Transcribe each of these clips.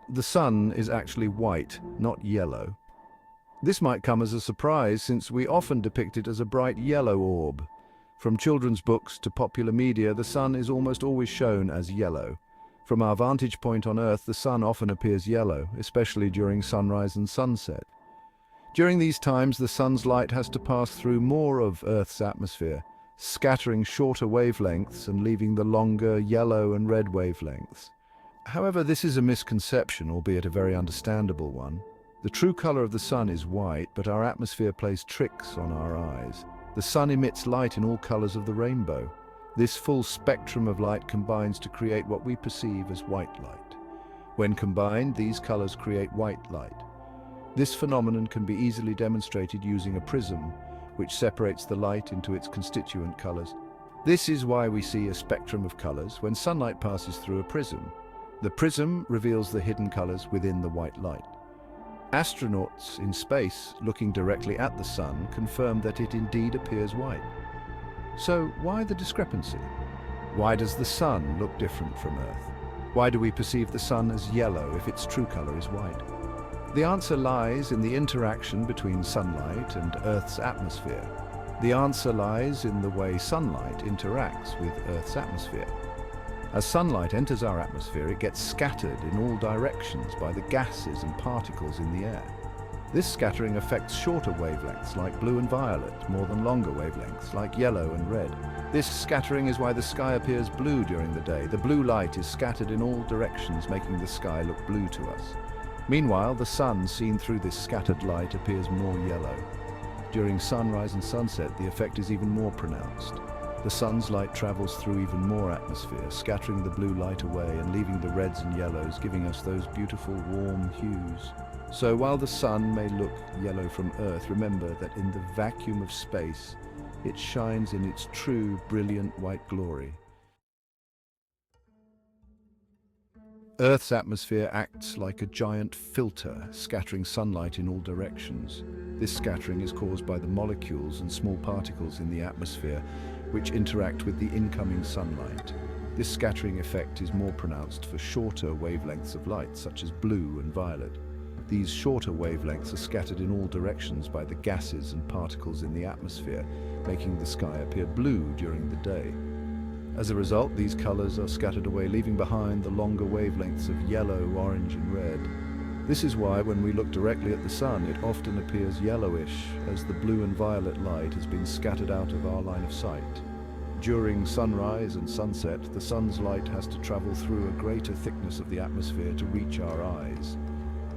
The sun is actually white, not yellow. This might come as a surprise since we often depict it as a bright yellow orb. From children's books to popular media, the sun is almost always shown as yellow. From our vantage point on Earth, the sun often appears yellow, especially during sunrise and sunset. During these times, the sun's light has to pass through more of Earth's atmosphere, scattering shorter wavelengths and leaving the longer yellow and red wavelengths. However, this is a misconception, albeit a very understandable one. The true color of the sun is white, but our atmosphere plays tricks on our eyes. The sun emits light in all colors of the rainbow. This full spectrum of light combines to create what we perceive as white light. When combined, these colors create white light. This phenomenon can be easily demonstrated using a prism, which separates the light into its constituent colors. This is why we see a spectrum of colors when sunlight passes through a prism. The prism reveals the hidden colors within the white light. Astronauts in space, looking directly at the sun, confirm that it indeed appears white. So why the discrepancy? Why does the sun look different from Earth? Why do we perceive the sun as yellow if its true color is white? The answer lies in the interaction between sunlight and Earth's atmosphere. The answer lies in the way sunlight interacts with Earth's atmosphere. As sunlight enters our atmosphere, it gets scattered in all directions by the gases and particles in the air. This scattering affects shorter wavelengths like blue and violet, more than longer wavelengths like yellow and red. This scattering is why the sky appears blue during the day. The blue light is scattered in all directions, making the sky look blue to us. Meanwhile, the sun, seen through this scattered light, appears more yellow. During sunrise and sunset, the effect is even more pronounced. The sun's light travels through even more atmosphere, scattering the blue light away and leaving the reds and yellows, giving us those beautiful warm hues. So while the sun may look yellow from Earth, remember that in the vacuum of space, it shines in its true, brilliant white glory. Earth's atmosphere acts like a giant filter, scattering sunlight in all directions. This scattering is caused by the molecules and small particles in the atmosphere, which interact with the incoming sunlight. This scattering effect is more pronounced for shorter wavelengths of light, such as blue and violet. These shorter wavelengths are scattered in all directions by the gases and particles in the atmosphere, making the sky appear blue during the day. As a result, these colors are scattered away, leaving behind the longer wavelengths of yellow, orange, and red. This is why when we look directly at the sun, it often appears yellowish, as the blue and violet light has been scattered out of our line of sight. During sunrise and sunset, the sun's light has to travel through a greater thickness of the atmosphere to reach our eyes.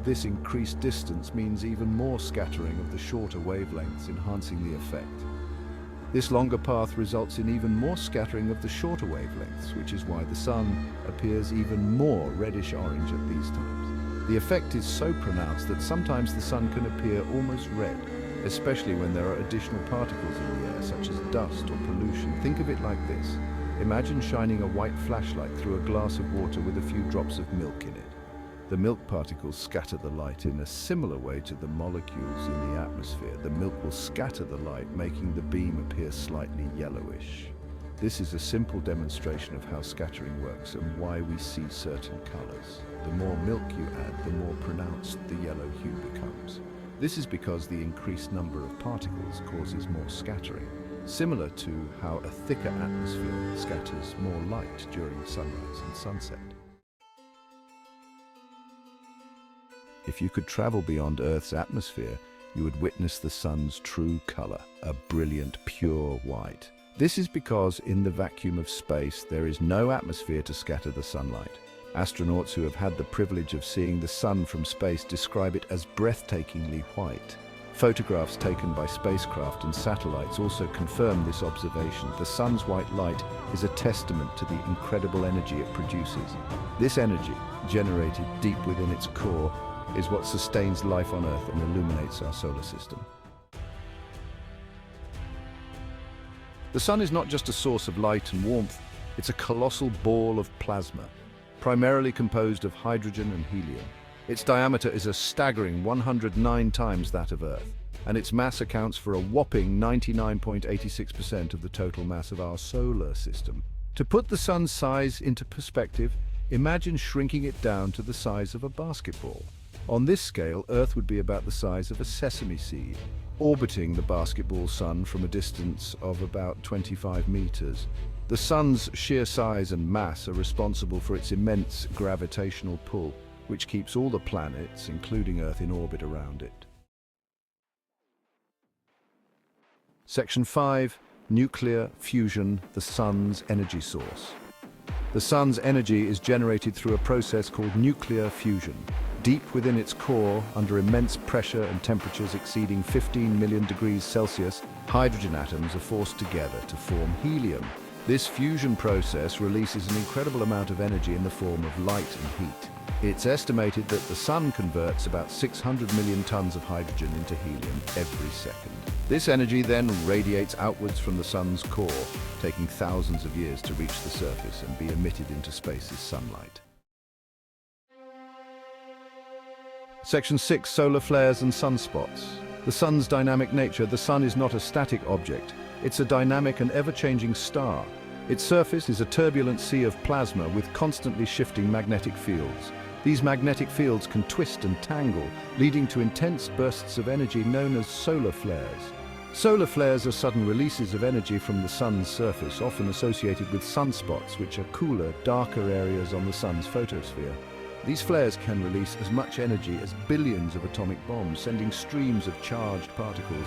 This increased distance means even more scattering of the shorter wavelengths, enhancing the effect. This longer path results in even more scattering of the shorter wavelengths, which is why the sun appears even more reddish-orange at these times. The effect is so pronounced that sometimes the sun can appear almost red, especially when there are additional particles in the air, such as dust or pollution. Think of it like this. Imagine shining a white flashlight through a glass of water with a few drops of milk in it. The milk particles scatter the light in a similar way to the molecules in the atmosphere. The milk will scatter the light, making the beam appear slightly yellowish. This is a simple demonstration of how scattering works and why we see certain colors. The more milk you add, the more pronounced the yellow hue becomes. This is because the increased number of particles causes more scattering, similar to how a thicker atmosphere scatters more light during sunrise and sunset. If you could travel beyond Earth's atmosphere, you would witness the sun's true color, a brilliant, pure white. This is because in the vacuum of space, there is no atmosphere to scatter the sunlight. Astronauts who have had the privilege of seeing the sun from space describe it as breathtakingly white. Photographs taken by spacecraft and satellites also confirm this observation. The sun's white light is a testament to the incredible energy it produces. This energy, generated deep within its core, is what sustains life on Earth and illuminates our solar system. The sun is not just a source of light and warmth, it's a colossal ball of plasma, primarily composed of hydrogen and helium. Its diameter is a staggering 109 times that of Earth, and its mass accounts for a whopping 99.86% of the total mass of our solar system. To put the sun's size into perspective, Imagine shrinking it down to the size of a basketball. On this scale, Earth would be about the size of a sesame seed, orbiting the basketball sun from a distance of about 25 meters. The sun's sheer size and mass are responsible for its immense gravitational pull, which keeps all the planets, including Earth, in orbit around it. Section 5. Nuclear fusion, the sun's energy source. The sun's energy is generated through a process called nuclear fusion. Deep within its core, under immense pressure and temperatures exceeding 15 million degrees Celsius, hydrogen atoms are forced together to form helium. This fusion process releases an incredible amount of energy in the form of light and heat. It's estimated that the sun converts about 600 million tons of hydrogen into helium every second. This energy then radiates outwards from the sun's core, taking thousands of years to reach the surface and be emitted into space as sunlight. Section 6. Solar flares and sunspots. The sun's dynamic nature. The sun is not a static object. It's a dynamic and ever-changing star. Its surface is a turbulent sea of plasma with constantly shifting magnetic fields. These magnetic fields can twist and tangle, leading to intense bursts of energy known as solar flares. Solar flares are sudden releases of energy from the sun's surface, often associated with sunspots, which are cooler, darker areas on the sun's photosphere. These flares can release as much energy as billions of atomic bombs, sending streams of charged particles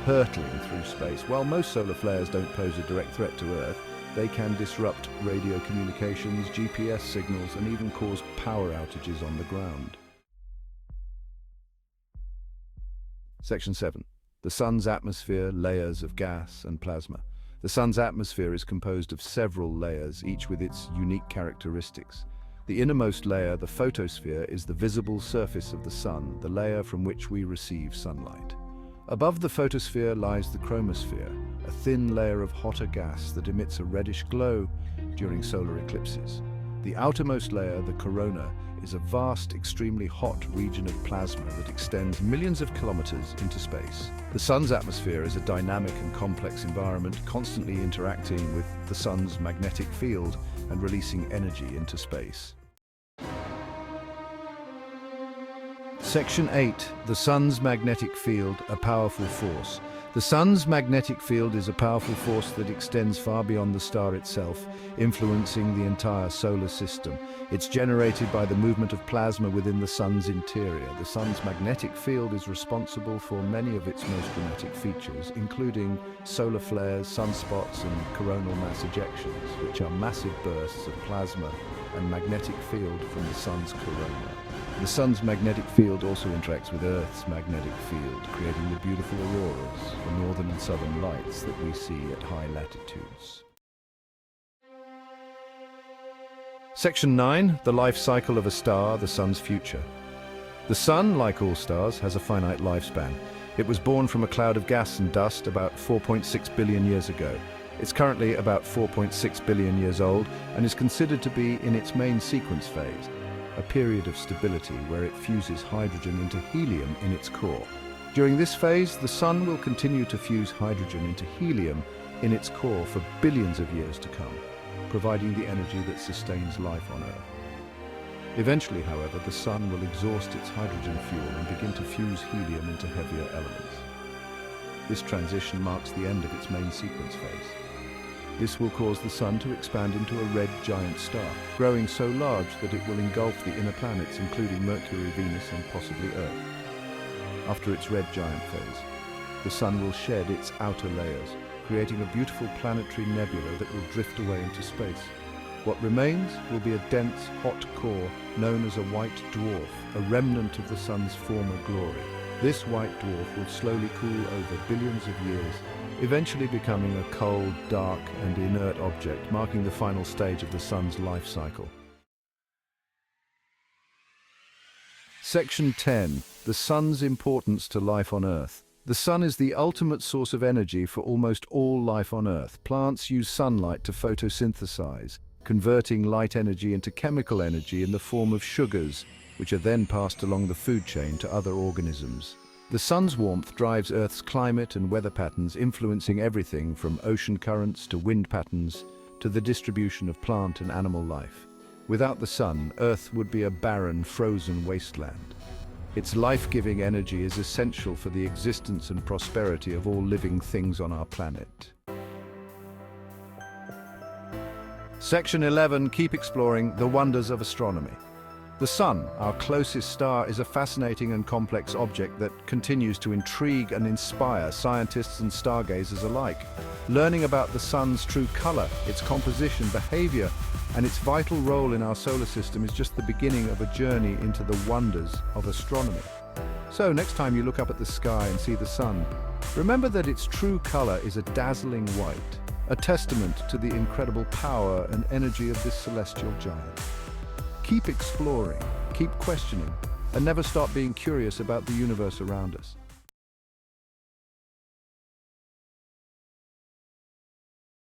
hurtling through space. While most solar flares don't pose a direct threat to Earth, they can disrupt radio communications, GPS signals, and even cause power outages on the ground. Section 7. The sun's atmosphere, layers of gas and plasma. The sun's atmosphere is composed of several layers, each with its unique characteristics. The innermost layer, the photosphere, is the visible surface of the sun, the layer from which we receive sunlight. Above the photosphere lies the chromosphere, a thin layer of hotter gas that emits a reddish glow during solar eclipses. The outermost layer, the corona, is a vast, extremely hot region of plasma that extends millions of kilometers into space. The sun's atmosphere is a dynamic and complex environment, constantly interacting with the sun's magnetic field and releasing energy into space. Section 8. The sun's magnetic field, a powerful force. The sun's magnetic field is a powerful force that extends far beyond the star itself, influencing the entire solar system. It's generated by the movement of plasma within the sun's interior. The sun's magnetic field is responsible for many of its most dramatic features, including solar flares, sunspots, and coronal mass ejections, which are massive bursts of plasma and magnetic field from the sun's corona. The sun's magnetic field also interacts with Earth's magnetic field, creating the beautiful auroras, the northern and southern lights that we see at high latitudes. Section 9. The life cycle of a star, the sun's future. The sun, like all stars, has a finite lifespan. It was born from a cloud of gas and dust about 4.6 billion years ago. It's currently about 4.6 billion years old and is considered to be in its main sequence phase, a period of stability where it fuses hydrogen into helium in its core. During this phase, the sun will continue to fuse hydrogen into helium in its core for billions of years to come, providing the energy that sustains life on Earth. Eventually, however, the sun will exhaust its hydrogen fuel and begin to fuse helium into heavier elements. This transition marks the end of its main sequence phase. This will cause the sun to expand into a red giant star, growing so large that it will engulf the inner planets, including Mercury, Venus, and possibly Earth. After its red giant phase, the sun will shed its outer layers, creating a beautiful planetary nebula that will drift away into space. What remains will be a dense, hot core known as a white dwarf, a remnant of the sun's former glory. This white dwarf will slowly cool over billions of years, eventually becoming a cold, dark, and inert object, marking the final stage of the sun's life cycle. Section 10. The sun's importance to life on Earth. The sun is the ultimate source of energy for almost all life on Earth. Plants use sunlight to photosynthesize, converting light energy into chemical energy in the form of sugars, which are then passed along the food chain to other organisms. The sun's warmth drives Earth's climate and weather patterns, influencing everything from ocean currents to wind patterns to the distribution of plant and animal life. Without the sun, Earth would be a barren, frozen wasteland. Its life-giving energy is essential for the existence and prosperity of all living things on our planet. Section 11. Keep exploring the wonders of astronomy. The Sun, our closest star, is a fascinating and complex object that continues to intrigue and inspire scientists and stargazers alike. Learning about the Sun's true color, its composition, behavior, and its vital role in our solar system is just the beginning of a journey into the wonders of astronomy. So, next time you look up at the sky and see the Sun, remember that its true color is a dazzling white, a testament to the incredible power and energy of this celestial giant. Keep exploring, keep questioning, and never stop being curious about the universe around us.